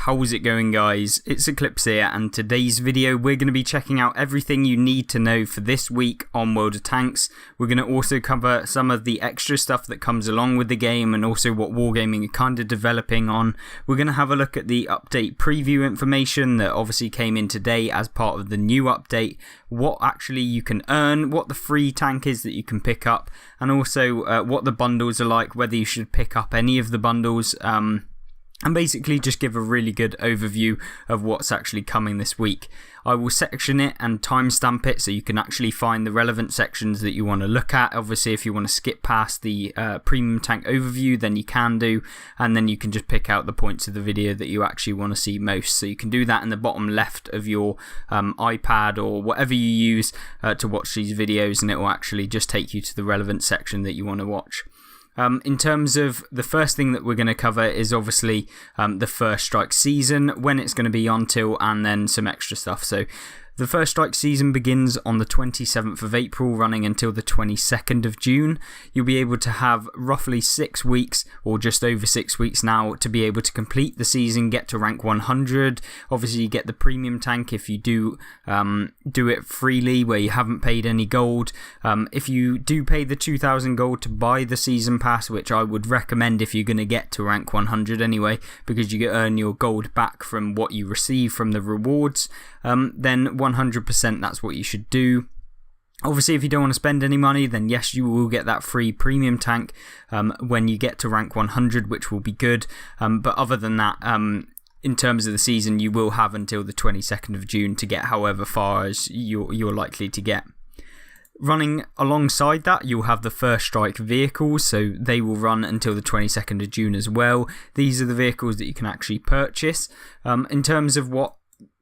How's it going, guys? It's Eclipse here, and today's video we're going to be checking out everything you need to know for this week on World of Tanks. We're going to also cover some of the extra stuff that comes along with the game and also what Wargaming are kind of developing on. We're going to have a look at the update preview information that obviously came in today as part of the new update, what actually you can earn, what the free tank is that you can pick up, and also what the bundles are like, whether you should pick up any of the bundles, and basically just give a really good overview of what's actually coming this week. I will section it and timestamp it so you can actually find the relevant sections that you want to look at. Obviously, if you want to skip past the premium tank overview, then you can do, and then you can just pick out the points of the video that you actually want to see most. So you can do that in the bottom left of your iPad or whatever you use to watch these videos, and it will actually just take you to the relevant section that you want to watch. In terms of the first thing that we're going to cover is obviously the First Strike season, when it's going to be on till, and then some extra stuff. So the First Strike season begins on the 27th of April, running until the 22nd of June. You'll be able to have roughly 6 weeks, or just over 6 weeks now, to be able to complete the season, get to rank 100. Obviously, you get the premium tank if you do it freely, where you haven't paid any gold. If you do pay the 2,000 gold to buy the season pass, which I would recommend if you're going to get to rank 100 anyway, because you earn your gold back from what you receive from the rewards, then 100% that's what you should do. Obviously, if you don't want to spend any money, then yes, you will get that free premium tank when you get to rank 100, which will be good. But other than that, in terms of the season, you will have until the 22nd of June to get however far as you're likely to get. Running alongside that, you'll have the First Strike vehicles, so they will run until the 22nd of June as well. These are the vehicles that you can actually purchase. In terms of what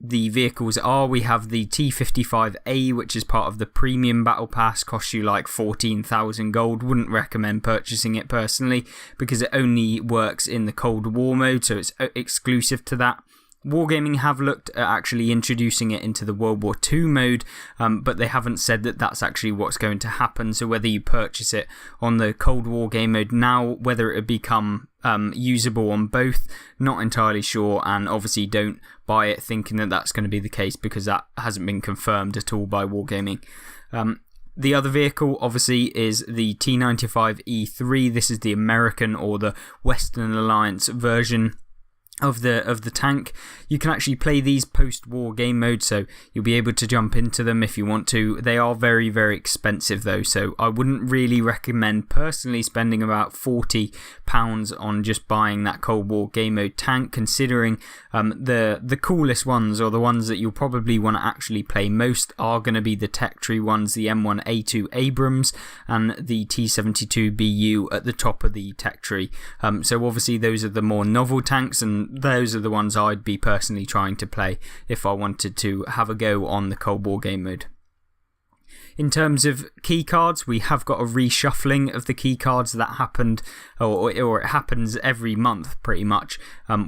the vehicles are, we have the T55A, which is part of the premium battle pass, costs you like 14,000 gold. Wouldn't recommend purchasing it personally because it only works in the Cold War mode, so it's exclusive to that. Wargaming have looked at actually introducing it into the World War II mode, but they haven't said that that's actually what's going to happen. So whether you purchase it on the Cold War game mode now, whether it would become usable on both, not entirely sure, and obviously don't buy it thinking that that's going to be the case because that hasn't been confirmed at all by Wargaming. The other vehicle, obviously, is the T95E3. This is the American or the Western Alliance version of the tank. You can actually play these post-war game mode, so you'll be able to jump into them if you want to. They are very, very expensive though, so I wouldn't really recommend personally spending about £40 on just buying that Cold War game mode tank, considering the coolest ones, or the ones that you'll probably want to actually play most, are going to be the tech tree ones, the M1A2 Abrams and the T72BU at the top of the tech tree. So obviously those are the more novel tanks, and those are the ones I'd be personally trying to play if I wanted to have a go on the Cold War game mode. In terms of keycards, we have got a reshuffling of the keycards that happened, or it happens every month pretty much,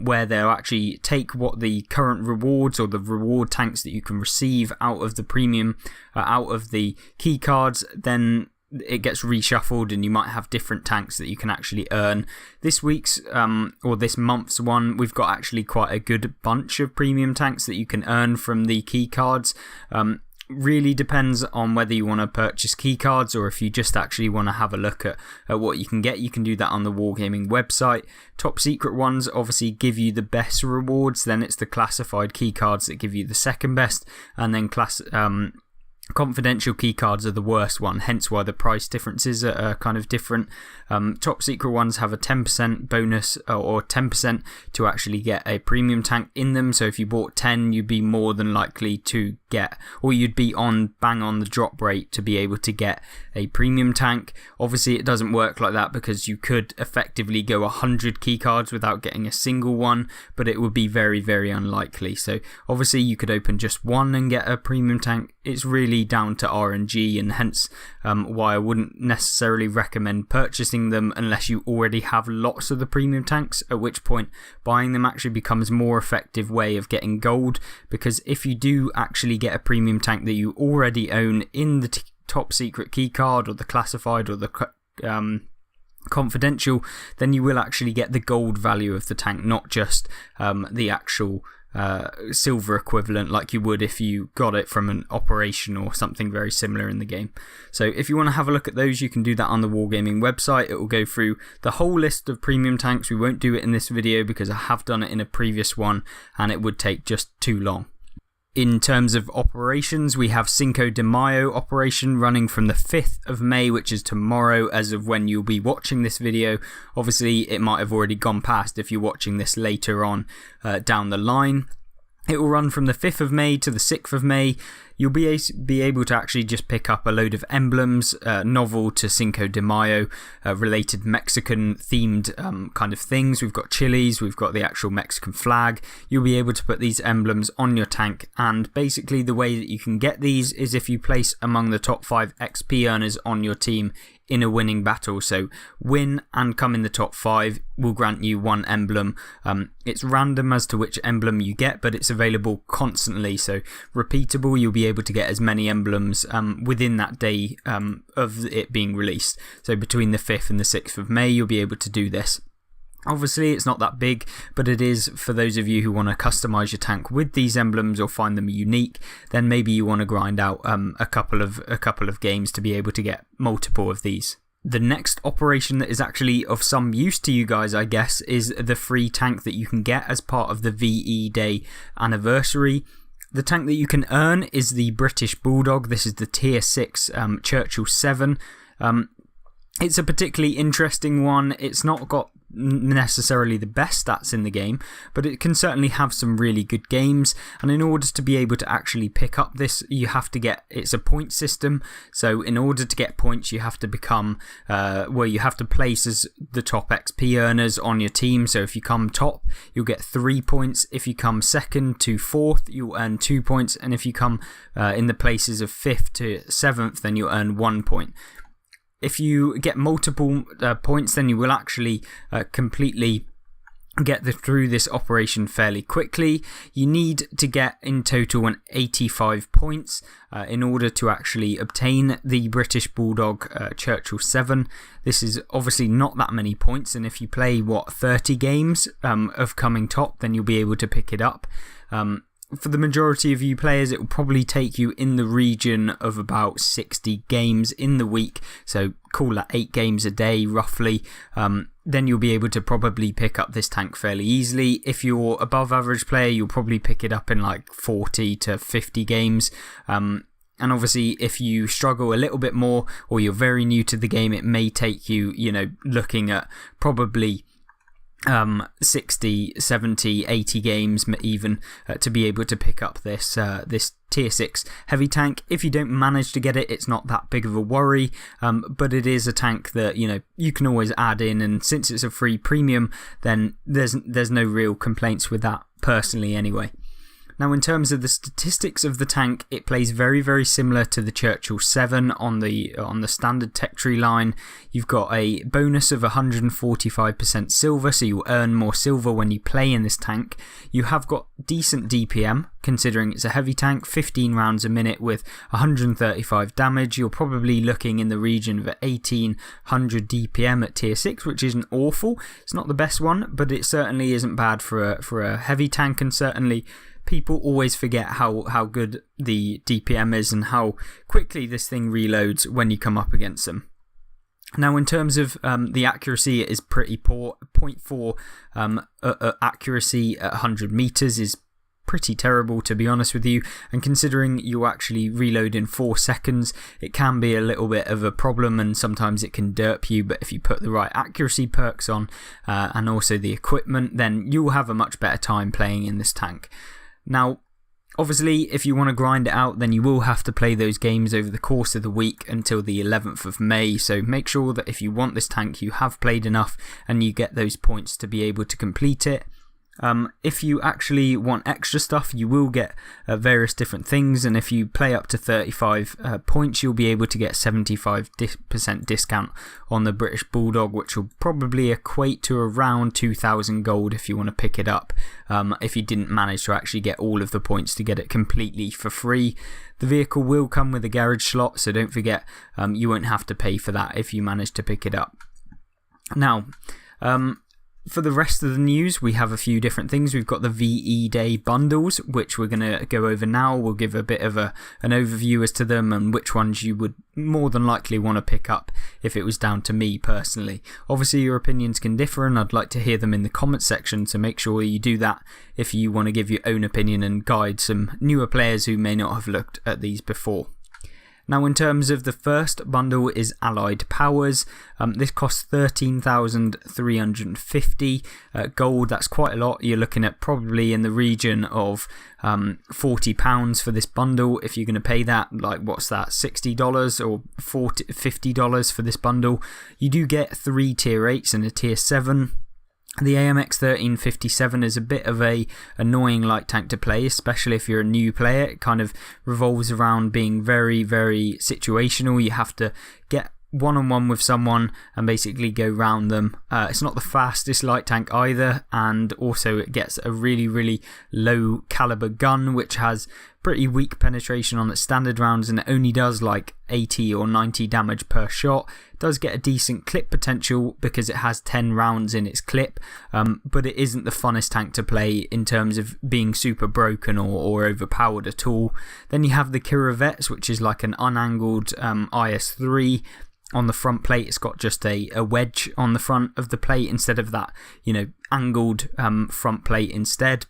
where they'll actually take what the current rewards or the reward tanks that you can receive out of the premium, out of the keycards, then it gets reshuffled and you might have different tanks that you can actually earn. This week's or this month's one, we've got actually quite a good bunch of premium tanks that you can earn from the key cards. Really depends on whether you want to purchase key cards or if you just actually want to have a look at what you can get. You can do that on the Wargaming website. Top secret ones obviously give you the best rewards, then it's the classified key cards that give you the second best, and then confidential keycards are the worst one, hence why the price differences are kind of different. Top secret ones have a 10% bonus or 10% to actually get a premium tank in them. So if you bought 10, you'd be more than likely to get, or you'd be bang on the drop rate to be able to get a premium tank. Obviously it doesn't work like that because you could effectively go 100 keycards without getting a single one, but it would be very, very unlikely. So obviously you could open just one and get a premium tank. It's really down to RNG, and hence why I wouldn't necessarily recommend purchasing them unless you already have lots of the premium tanks, at which point buying them actually becomes a more effective way of getting gold, because if you do actually get a premium tank that you already own in the top secret key card or the classified or the confidential, then you will actually get the gold value of the tank, not just the actual silver equivalent like you would if you got it from an operation or something very similar in the game. So if you want to have a look at those, you can do that on the Wargaming website. It will go through the whole list of premium tanks. We won't do it in this video because I have done it in a previous one and it would take just too long. In terms of operations, we have Cinco de Mayo operation running from the 5th of May, which is tomorrow as of when you'll be watching this video. Obviously, it might have already gone past if you're watching this later on down the line. It will run from the 5th of May to the 6th of May. You'll be able to actually just pick up a load of emblems, novel to Cinco de Mayo, related Mexican themed kind of things. We've got chilies, we've got the actual Mexican flag. You'll be able to put these emblems on your tank, and basically the way that you can get these is if you place among the top 5 XP earners on your team in a winning battle. So win and come in the top 5 will grant you 1 emblem. It's random as to which emblem you get, but it's available constantly, so repeatable. You'll be able to get as many emblems within that day of it being released. So between the 5th and the 6th of May, you'll be able to do this. Obviously, it's not that big, but it is for those of you who want to customize your tank with these emblems or find them unique. Then maybe you want to grind out a couple of games to be able to get multiple of these. The next operation that is actually of some use to you guys, I guess, is the free tank that you can get as part of the VE Day anniversary. The tank that you can earn is the British Bulldog. This is the Tier 6 Churchill 7. It's a particularly interesting one. It's not got necessarily the best stats in the game, but it can certainly have some really good games. And in order to be able to actually pick up this, you have to get, it's a point system. So in order to get points, you have to become, you have to place as the top XP earners on your team. So if you come top, you'll get 3 points. If you come second to 4th, you'll earn 2 points. And if you come in the places of 5th to 7th, then you'll earn 1 point. If you get multiple points, then you will actually completely get through this operation fairly quickly. You need to get in total 85 points in order to actually obtain the British Bulldog Churchill 7. This is obviously not that many points, and if you play 30 games of coming top, then you'll be able to pick it up. For the majority of you players, it will probably take you in the region of about 60 games in the week, so call that 8 games a day roughly. Then you'll be able to probably pick up this tank fairly easily. If you're above average player, you'll probably pick it up in like 40 to 50 games. And obviously, if you struggle a little bit more or you're very new to the game, it may take you, looking at probably 60, 70, 80 games even to be able to pick up this Tier 6 heavy tank. If you don't manage to get it, it's not that big of a worry, but it is a tank that you can always add in, and since it's a free premium, then there's no real complaints with that personally anyway. Now, in terms of the statistics of the tank, it plays very, very similar to the Churchill 7 on the standard tech tree line. You've got a bonus of 145% silver, so you earn more silver when you play in this tank. You have got decent DPM, considering it's a heavy tank, 15 rounds a minute with 135 damage. You're probably looking in the region of 1800 DPM at Tier 6, which isn't awful. It's not the best one, but it certainly isn't bad for a heavy tank, and certainly people always forget how good the DPM is and how quickly this thing reloads when you come up against them. Now, in terms of the accuracy, it is pretty poor. 0.4 accuracy at 100 meters is pretty terrible, to be honest with you, and considering you actually reload in 4 seconds, it can be a little bit of a problem, and sometimes it can derp you. But if you put the right accuracy perks on and also the equipment, then you'll have a much better time playing in this tank. Now, obviously, if you want to grind it out, then you will have to play those games over the course of the week until the 11th of May. So make sure that if you want this tank, you have played enough and you get those points to be able to complete it. If you actually want extra stuff, you will get various different things, and if you play up to 35 points, you'll be able to get 75% discount on the British Bulldog, which will probably equate to around 2,000 gold if you want to pick it up, if you didn't manage to actually get all of the points to get it completely for free. The vehicle will come with a garage slot, so don't forget, you won't have to pay for that if you manage to pick it up. Now, for the rest of the news, we have a few different things. We've got the VE Day bundles, which we're going to go over now. We'll give a bit of an overview as to them and which ones you would more than likely want to pick up if it was down to me personally. Obviously, your opinions can differ, and I'd like to hear them in the comments section, so make sure you do that if you want to give your own opinion and guide some newer players who may not have looked at these before. Now, in terms of the first bundle is Allied Powers. This costs 13,350 gold. That's quite a lot. You're looking at probably in the region of £40 for this bundle. If you're going to pay that, like what's that, $60 or $50 for this bundle. You do get 3 tier 8s and a tier 7. The AMX 1357 is a bit of a annoying light tank to play, especially if you're a new player. It kind of revolves around being very, very situational. You have to get one-on-one with someone and basically go round them. It's not the fastest light tank either, and also it gets a really, really low caliber gun, which has pretty weak penetration on its standard rounds, and it only does like 80 or 90 damage per shot. It does get a decent clip potential because it has 10 rounds in its clip, but it isn't the funnest tank to play in terms of being super broken or overpowered at all. Then you have the Kirovets, which is like an unangled IS-3. On the front plate, it's got just a wedge on the front of the plate instead of that, angled front plate instead.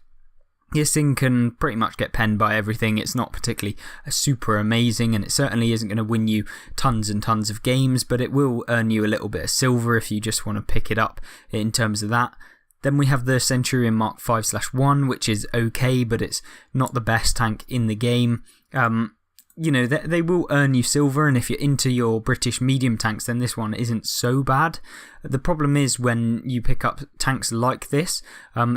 This thing can pretty much get penned by everything. It's not particularly super amazing, and it certainly isn't going to win you tons and tons of games, but it will earn you a little bit of silver if you just want to pick it up in terms of that. Then we have the Centurion Mark 5/1, which is okay, but it's not the best tank in the game. They will earn you silver, and if you're into your British medium tanks, then this one isn't so bad. The problem is when you pick up tanks like this,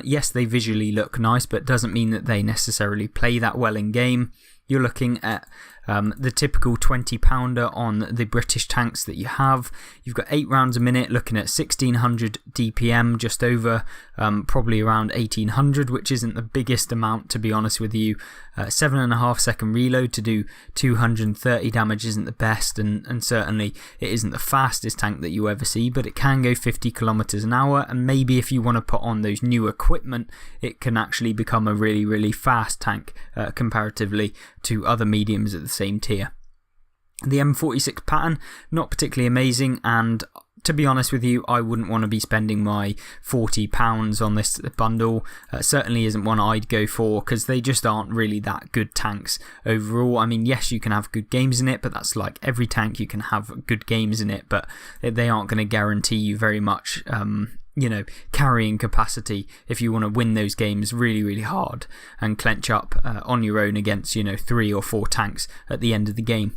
yes, they visually look nice, but it doesn't mean that they necessarily play that well in game. You're looking at the typical 20-pounder on the British tanks that you have. You've got 8 rounds a minute, looking at 1600 DPM, just over probably around 1800, which isn't the biggest amount, to be honest with you. 7.5 second reload to do 230 damage isn't the best, and certainly it isn't the fastest tank that you ever see, but it can go 50 kilometers an hour, and maybe if you want to put on those new equipment, it can actually become a really, really fast tank comparatively to other mediums at the same tier. The M46 pattern, not particularly amazing, and to be honest with you, I wouldn't want to be spending my £40 on this bundle. Certainly isn't one I'd go for, because they just aren't really that good tanks overall. I mean, yes, you can have good games in it, but that's like every tank, you can have good games in it, but they aren't going to guarantee you very much carrying capacity if you want to win those games really, really hard and clench up on your own against 3 or 4 tanks at the end of the game.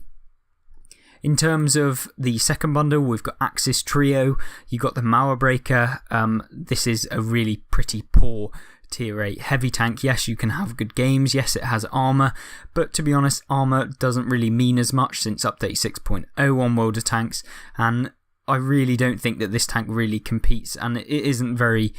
In terms of the second bundle, we've got Axis Trio. You got the Mauer Breaker. This is a really pretty poor tier 8 heavy tank. Yes, you can have good games. Yes, it has armor, but to be honest, armor doesn't really mean as much since update 6.0 on World of Tanks, and I really don't think that this tank really competes, and it isn't very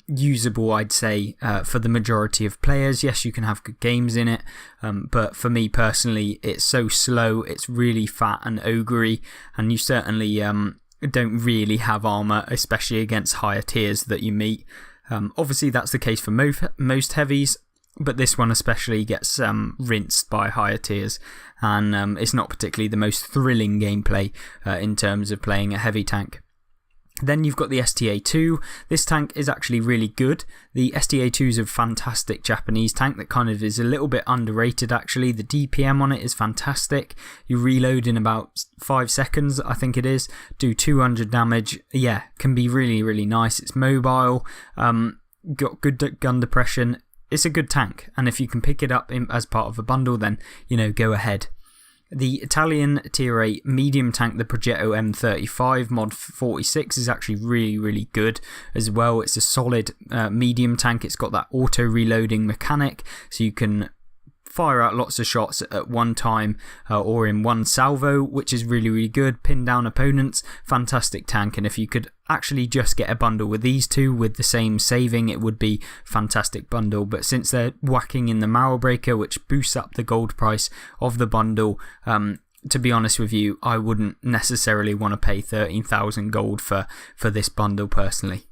usable, I'd say, for the majority of players. Yes, you can have good games in it, but for me personally, it's so slow, it's really fat and ogre-y, and you certainly don't really have armor, especially against higher tiers that you meet. Obviously, that's the case for most heavies, but this one especially gets rinsed by higher tiers, and it's not particularly the most thrilling gameplay in terms of playing a heavy tank. Then you've got the STA-2. This tank is actually really good. The STA-2 is a fantastic Japanese tank that kind of is a little bit underrated actually. The DPM on it is fantastic. You reload in about 5 seconds, I think it is, do 200 damage. Yeah, can be really, really nice. It's mobile, got good gun depression. It's a good tank, and if you can pick it up as part of a bundle, then, go ahead. The Italian tier 8 medium tank, the Progetto M35 mod 46, is actually really, really good as well. It's a solid medium tank. It's got that auto reloading mechanic, so you can fire out lots of shots at one time or in one salvo, which is really, really good. Pin down opponents, fantastic tank, and if you could actually just get a bundle with these two with the same saving, it would be fantastic bundle. But since they're whacking in the Mauer Breaker, which boosts up the gold price of the bundle, to be honest with you, I wouldn't necessarily want to pay 13,000 gold for this bundle personally.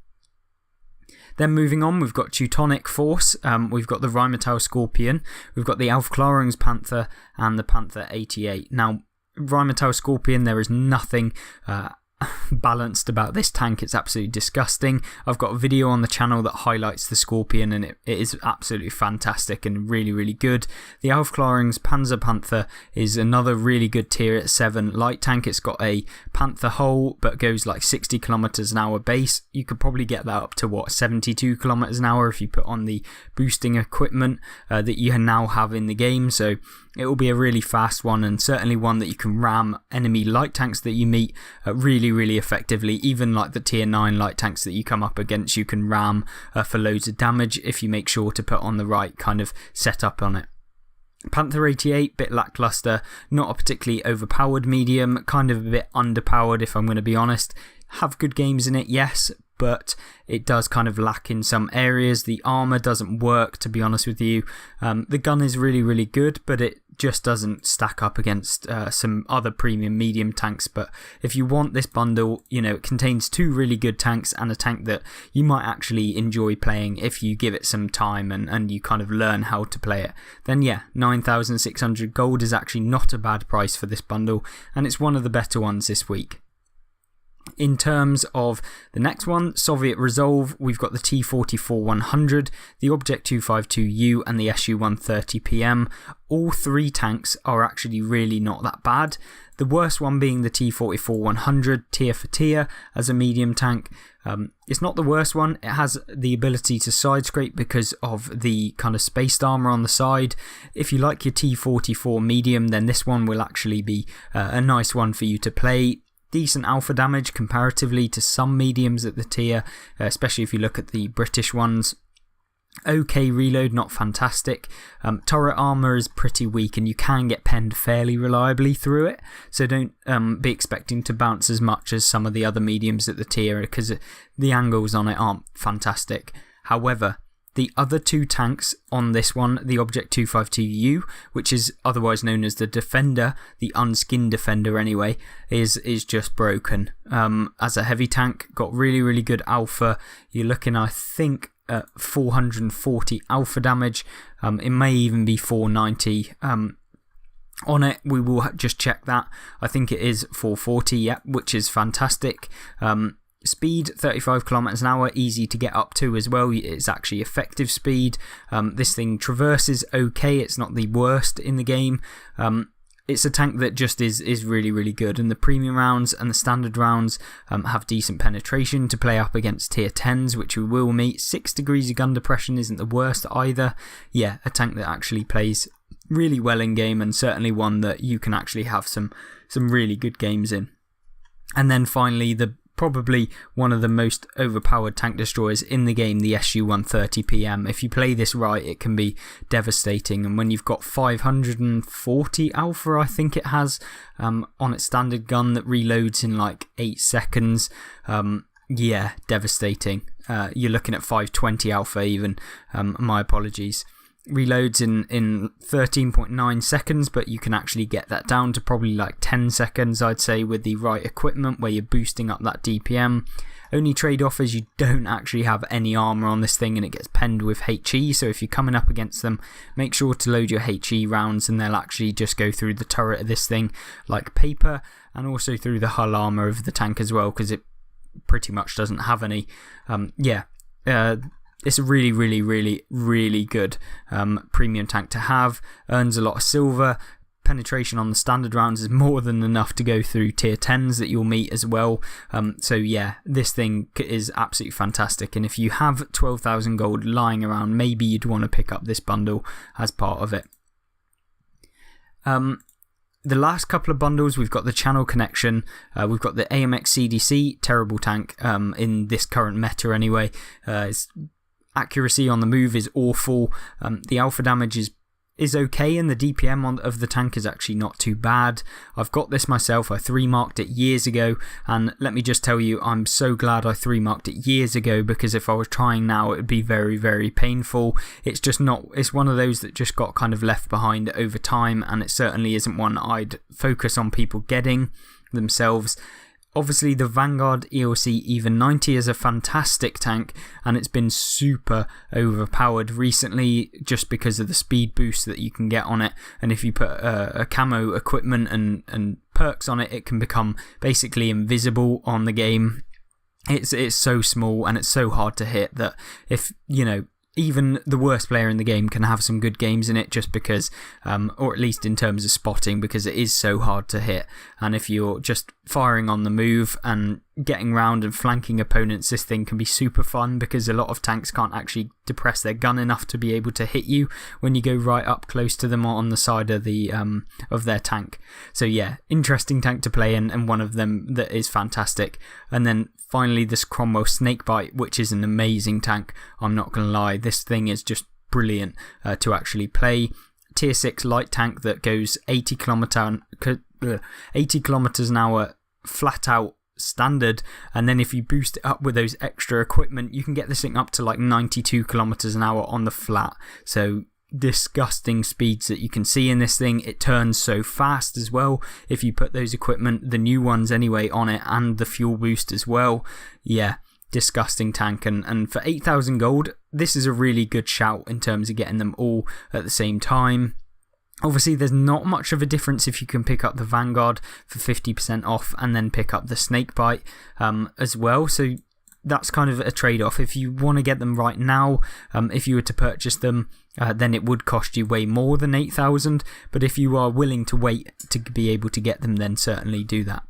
Then moving on, we've got Teutonic Force, we've got the Rheinmetall Scorpion, we've got the Aufklärungs Panther and the Panther 88. Now, Rheinmetall Scorpion, there is nothing balanced about this tank. It's absolutely disgusting. I've got a video on the channel that highlights the Scorpion, and it is absolutely fantastic and really, really good. The Aufklärungs Panzer Panther is another really good tier 7 light tank. It's got a Panther hull but goes like 60 kilometers an hour base. You could probably get that up to 72 kilometers an hour if you put on the boosting equipment that you now have in the game. So it will be a really fast one, and certainly one that you can ram enemy light tanks that you meet really, really effectively. Even like the tier 9 light tanks that you come up against, you can ram for loads of damage if you make sure to put on the right kind of setup on it. Panther 88, bit lackluster, not a particularly overpowered medium, kind of a bit underpowered if I'm going to be honest. Have good games in it, yes, but it does kind of lack in some areas. The armour doesn't work, to be honest with you. The gun is really, really good, but it just doesn't stack up against some other premium medium tanks. But if you want this bundle, it contains 2 really good tanks and a tank that you might actually enjoy playing if you give it some time and you kind of learn how to play it. Then yeah, 9,600 gold is actually not a bad price for this bundle, and it's one of the better ones this week. In terms of the next one, Soviet Resolve, we've got the T-44-100, the Object 252U and the Su-130PM. All 3 tanks are actually really not that bad. The worst one being the T-44-100, tier for tier, as a medium tank. It's not the worst one. It has the ability to side scrape because of the kind of spaced armour on the side. If you like your T-44 medium, then this one will actually be a nice one for you to play. Decent alpha damage comparatively to some mediums at the tier, especially if you look at the British ones. Okay reload, not fantastic. Turret armour is pretty weak and you can get penned fairly reliably through it, so don't be expecting to bounce as much as some of the other mediums at the tier because the angles on it aren't fantastic. However, the other 2 tanks on this one, the Object 252U, which is otherwise known as the Defender, the unskinned Defender anyway, is just broken. As a heavy tank, got really, really good alpha. You're looking, I think, at 440 alpha damage. It may even be 490. On it, we will just check that. I think it is 440, yeah, which is fantastic. Speed 35 kilometers an hour, easy to get up to as well. It's actually effective speed. This thing traverses okay, it's not the worst in the game. It's a tank that just is really, really good, and the premium rounds and the standard rounds have decent penetration to play up against tier 10s, which we will meet. 6 degrees of gun depression isn't the worst either. Yeah, a tank that actually plays really well in game, and certainly one that you can actually have some really good games in. And then finally, probably one of the most overpowered tank destroyers in the game, the Su-130PM. If you play this right, it can be devastating, and when you've got 540 alpha, I think it has, on its standard gun that reloads in like 8 seconds, yeah, devastating. You're looking at 520 alpha even, my apologies. Reloads in 13.9 seconds, but you can actually get that down to probably like 10 seconds, I'd say, with the right equipment where you're boosting up that DPM. Only trade-off is you don't actually have any armour on this thing and it gets penned with HE, so if you're coming up against them, make sure to load your HE rounds and they'll actually just go through the turret of this thing like paper, and also through the hull armour of the tank as well, because it pretty much doesn't have any. It's a really, really, really, really good premium tank to have. Earns a lot of silver. Penetration on the standard rounds is more than enough to go through tier 10s that you'll meet as well. So yeah, this thing is absolutely fantastic. And if you have 12,000 gold lying around, maybe you'd want to pick up this bundle as part of it. The last couple of bundles, we've got the channel connection, we've got the AMX CDC, terrible tank in this current meta anyway. Its accuracy on the move is awful. The alpha damage is okay, and the DPM of the tank is actually not too bad. I've got this myself. I 3-marked it years ago, and let me just tell you, I'm so glad I 3-marked it years ago, because if I was trying now, it would be very, very painful. It's just not, it's one of those that just got kind of left behind over time, and it certainly isn't one I'd focus on people getting themselves. Obviously, the Vanguard ELC Even 90 is a fantastic tank, and it's been super overpowered recently just because of the speed boost that you can get on it. And if you put a camo equipment and perks on it, it can become basically invisible on the game. It's so small and it's so hard to hit that if, you know, even the worst player in the game can have some good games in it, just because, or at least in terms of spotting, because it is so hard to hit. And if you're just firing on the move and getting round and flanking opponents, this thing can be super fun, because a lot of tanks can't actually depress their gun enough to be able to hit you when you go right up close to them on the side of the of their tank. So yeah, interesting tank to play, and one of them that is fantastic. And then finally, this Cromwell Snakebite, which is an amazing tank. I'm not going to lie, this thing is just brilliant to actually play. Tier 6 light tank that goes 80 kilometers an hour flat out standard, and then if you boost it up with those extra equipment, you can get this thing up to like 92 kilometers an hour on the flat. So disgusting speeds that you can see in this thing. It turns so fast as well if you put those equipment, the new ones anyway, on it, and the fuel boost as well. Yeah, disgusting tank, and for 8,000 gold, this is a really good shout in terms of getting them all at the same time. Obviously, there's not much of a difference if you can pick up the Vanguard for 50% off and then pick up the Snakebite as well. So that's kind of a trade-off. If you want to get them right now, if you were to purchase them, then it would cost you way more than 8,000. But if you are willing to wait to be able to get them, then certainly do that.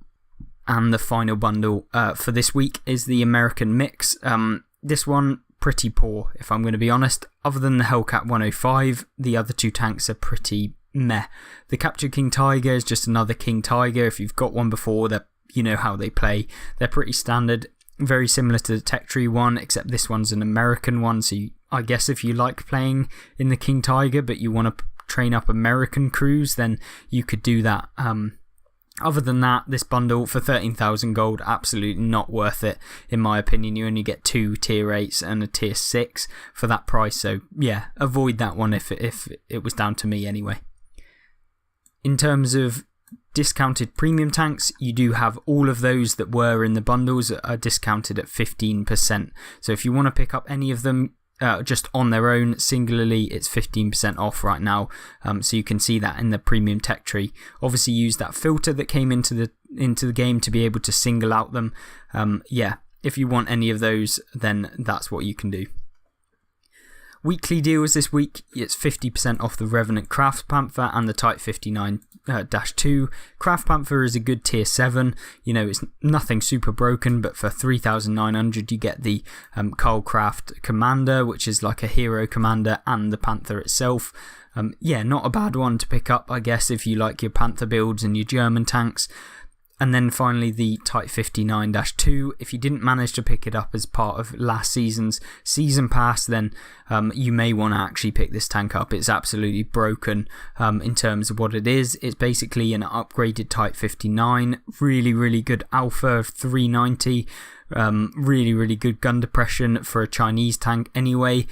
And the final bundle for this week is the American Mix. This one, pretty poor, if I'm going to be honest. Other than the Hellcat 105, the other two tanks are pretty meh. The Captured King Tiger is just another King Tiger. If you've got one before, you know how they play. They're pretty standard. Very similar to the Tech Tree one, except this one's an American one. So I guess if you like playing in the King Tiger, but you want to train up American crews, then you could do that. Other than that, this bundle for 13,000 gold, absolutely not worth it, in my opinion. You only get 2 tier 8s and a tier 6 for that price. So yeah, avoid that one if it was down to me anyway. In terms of discounted premium tanks, you do have all of those that were in the bundles are discounted at 15%. So if you want to pick up any of them just on their own, singularly, it's 15% off right now. So you can see that in the premium tech tree. Obviously, use that filter that came into the game to be able to single out them. Yeah, if you want any of those, then that's what you can do. Weekly deals this week, it's 50% off the Revenant Craft Panther and the Type 59-2. Craft Panther is a good tier 7. You know, it's nothing super broken, but for 3,900 you get the Carl Craft Commander, which is like a hero commander, and the Panther itself. Yeah, not a bad one to pick up, I guess, if you like your Panther builds and your German tanks. And then finally the Type 59-2. If you didn't manage to pick it up as part of last season's season pass, then you may want to actually pick this tank up. It's absolutely broken in terms of what it is. It's basically an upgraded Type 59. Really, really good alpha of 390. Really, really good gun depression for a Chinese tank anyway.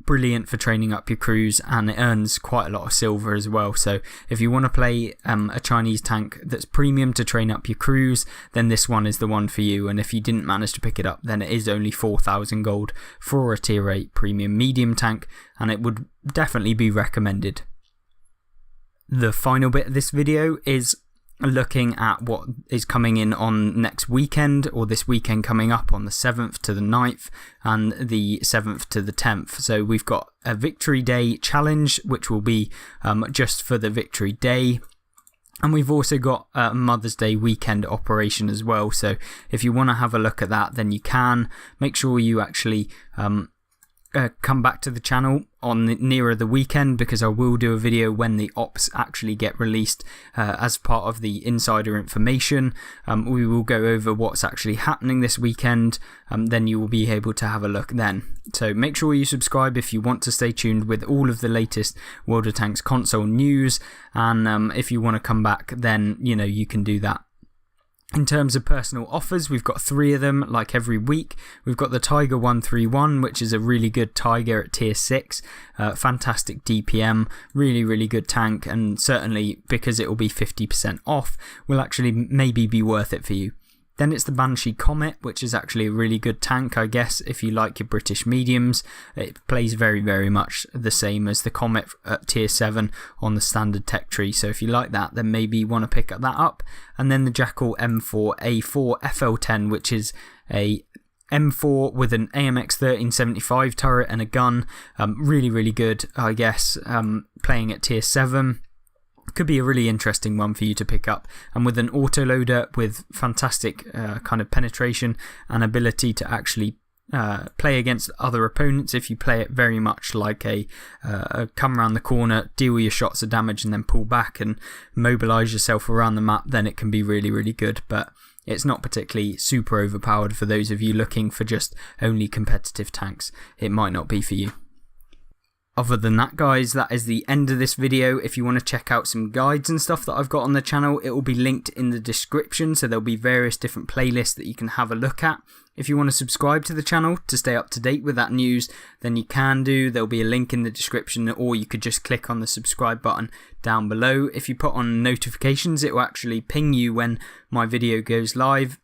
Brilliant for training up your crews, and it earns quite a lot of silver as well. So if you want to play a Chinese tank that's premium to train up your crews, then this one is the one for you. And if you didn't manage to pick it up, then it is only 4,000 gold for a tier 8 premium medium tank, and it would definitely be recommended. The final bit of this video is looking at what is coming in on next weekend, or this weekend coming up on the 7th to the 9th and the 7th to the 10th. So we've got a Victory Day challenge, which will be just for the Victory Day. And we've also got a Mother's Day weekend operation as well. So if you want to have a look at that, then you can. Make sure you actually come back to the channel on nearer the weekend, because I will do a video when the ops actually get released as part of the insider information. We will go over what's actually happening this weekend, then you will be able to have a look then. So make sure you subscribe if you want to stay tuned with all of the latest World of Tanks console news, and if you want to come back, then you can do that. In terms of personal offers, we've got 3 of them like every week. We've got the Tiger 131, which is a really good Tiger at tier 6. Fantastic DPM, really good tank, and certainly because it will be 50% off, will actually maybe be worth it for you. Then it's the Banshee Comet, which is actually a really good tank, I guess, if you like your British mediums. It plays very much the same as the Comet at tier 7 on the standard tech tree, so if you like that, then maybe you want to pick that up. And then the Jackal M4A4 FL10, which is a M4 with an AMX 1375 turret and a gun. Really good, I guess, playing at tier 7. Could be a really interesting one for you to pick up, and with an autoloader with fantastic kind of penetration and ability to actually play against other opponents. If you play it very much like a come around the corner, deal your shots of damage and then pull back and mobilize yourself around the map, then it can be really good, but it's not particularly super overpowered for those of you looking for just only competitive tanks. It might not be for you. Other than that, guys, that is the end of this video. If you want to check out some guides and stuff that I've got on the channel, it will be linked in the description, so there'll be various different playlists that you can have a look at. If you want to subscribe to the channel to stay up to date with that news, then you can do. There'll be a link in the description, or you could just click on the subscribe button down below. If you put on notifications, it will actually ping you when my video goes live.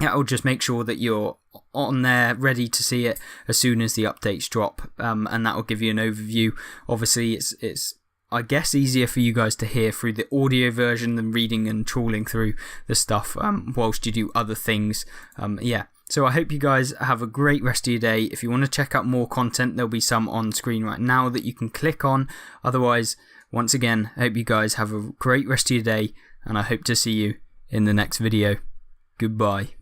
It'll just make sure that you're on there ready to see it as soon as the updates drop, and that will give you an overview. Obviously it's I guess easier for you guys to hear through the audio version than reading and trawling through the stuff whilst you do other things. So I hope you guys have a great rest of your day. If you want to check out more content, there'll be some on screen right now that you can click on. Otherwise, once again, I hope you guys have a great rest of your day, and I hope to see you in the next video. Goodbye.